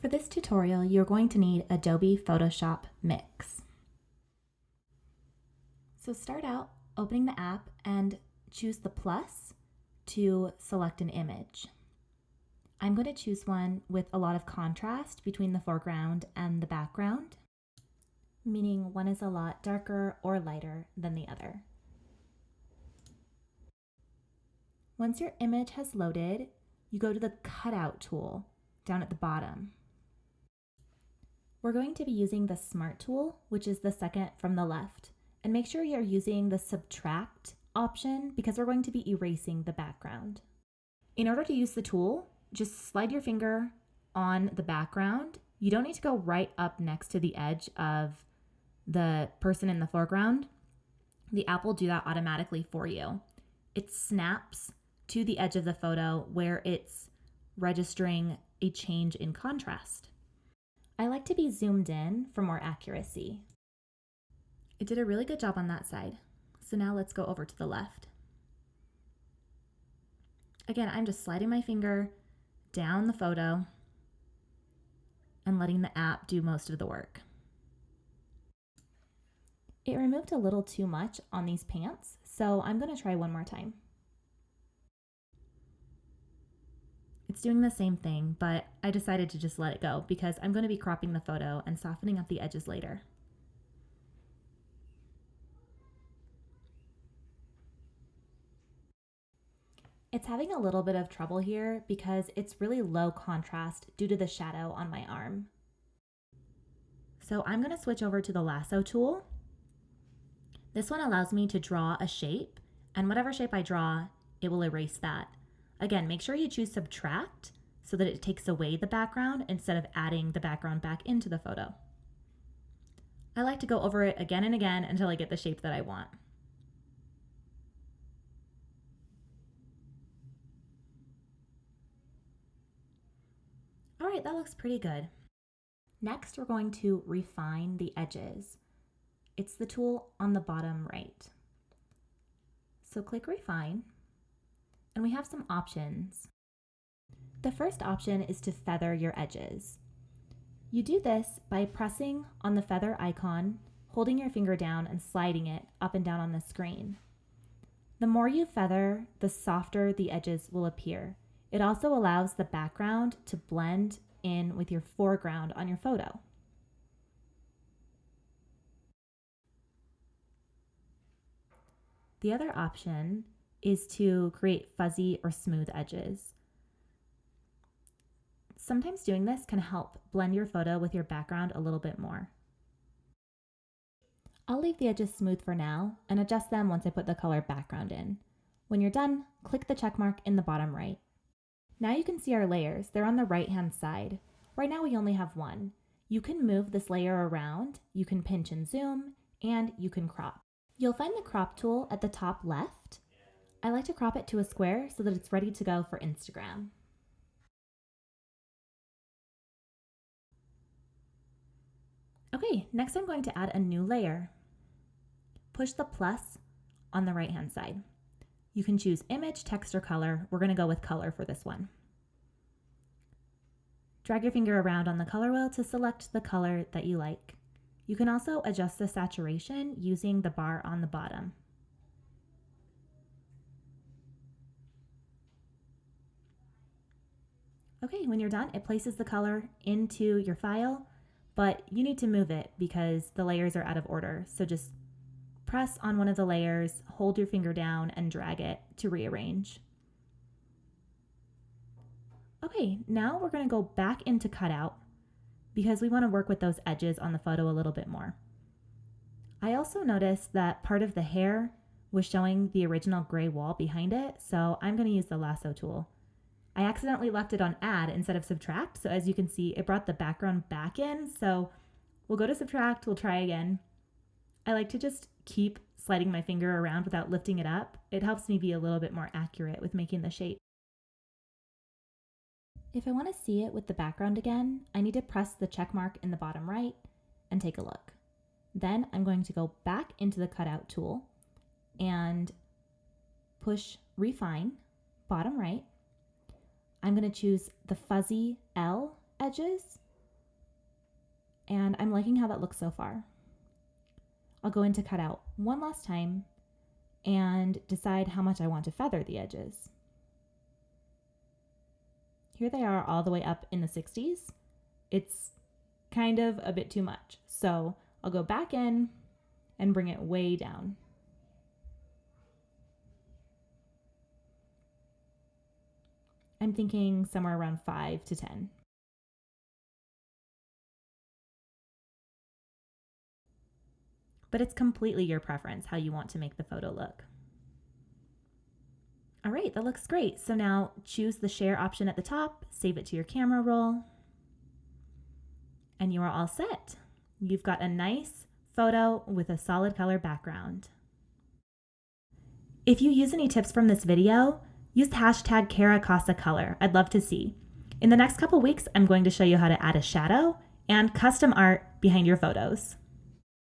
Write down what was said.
For this tutorial, you're going to need Adobe Photoshop Mix. So start out opening the app and choose the plus to select an image. I'm going to choose one with a lot of contrast between the foreground and the background, meaning one is a lot darker or lighter than the other. Once your image has loaded, you go to the cutout tool down at the bottom. We're going to be using the Smart tool, which is the second from the left. And make sure you're using the subtract option because we're going to be erasing the background. In order to use the tool, just slide your finger on the background. You don't need to go right up next to the edge of the person in the foreground. The app will do that automatically for you. It snaps to the edge of the photo where it's registering a change in contrast. I like to be zoomed in for more accuracy. It did a really good job on that side. So now let's go over to the left. Again, I'm just sliding my finger down the photo and letting the app do most of the work. It removed a little too much on these pants, so I'm going to try one more time. It's doing the same thing, but I decided to just let it go because I'm going to be cropping the photo and softening up the edges later. It's having a little bit of trouble here because it's really low contrast due to the shadow on my arm. So I'm going to switch over to the lasso tool. This one allows me to draw a shape, and whatever shape I draw, it will erase that. Again, make sure you choose subtract so that it takes away the background instead of adding the background back into the photo. I like to go over it again and again until I get the shape that I want. All right, that looks pretty good. Next, we're going to refine the edges. It's the tool on the bottom right. So click Refine, and we have some options. The first option is to feather your edges. You do this by pressing on the feather icon, holding your finger down and sliding it up and down on the screen. The more you feather, the softer the edges will appear. It also allows the background to blend in with your foreground on your photo. The other option is to create fuzzy or smooth edges. Sometimes doing this can help blend your photo with your background a little bit more. I'll leave the edges smooth for now and adjust them once I put the color background in. When you're done, click the check mark in the bottom right. Now you can see our layers. They're on the right-hand side. Right now we only have one. You can move this layer around, you can pinch and zoom, and you can crop. You'll find the crop tool at the top left. I like to crop it to a square so that it's ready to go for Instagram. Okay, next I'm going to add a new layer. Push the plus on the right-hand side. You can choose image, text, or color. We're going to go with color for this one. Drag your finger around on the color wheel to select the color that you like. You can also adjust the saturation using the bar on the bottom. Okay, when you're done, it places the color into your file, but you need to move it because the layers are out of order. So just press on one of the layers, hold your finger down, and drag it to rearrange. Okay, now we're going to go back into cutout because we want to work with those edges on the photo a little bit more. I also noticed that part of the hair was showing the original gray wall behind it, so I'm going to use the lasso tool. I accidentally left it on add instead of subtract, so as you can see, it brought the background back in, so we'll go to subtract, we'll try again. I like to just keep sliding my finger around without lifting it up. It helps me be a little bit more accurate with making the shape. If I want to see it with the background again, I need to press the check mark in the bottom right and take a look. Then I'm going to go back into the cutout tool and push Refine, bottom right. I'm going to choose the fuzzy L edges and I'm liking how that looks so far. I'll go into cutout one last time and decide how much I want to feather the edges. Here they are all the way up in the 60s. It's kind of a bit too much. So I'll go back in and bring it way down. I'm thinking somewhere around 5 to 10. But it's completely your preference how you want to make the photo look. All right, that looks great. So now choose the share option at the top, save it to your camera roll, and you are all set. You've got a nice photo with a solid color background. If you use any tips from this video, use the hashtag CaraCasaColor. I'd love to see. In the next couple weeks, I'm going to show you how to add a shadow and custom art behind your photos.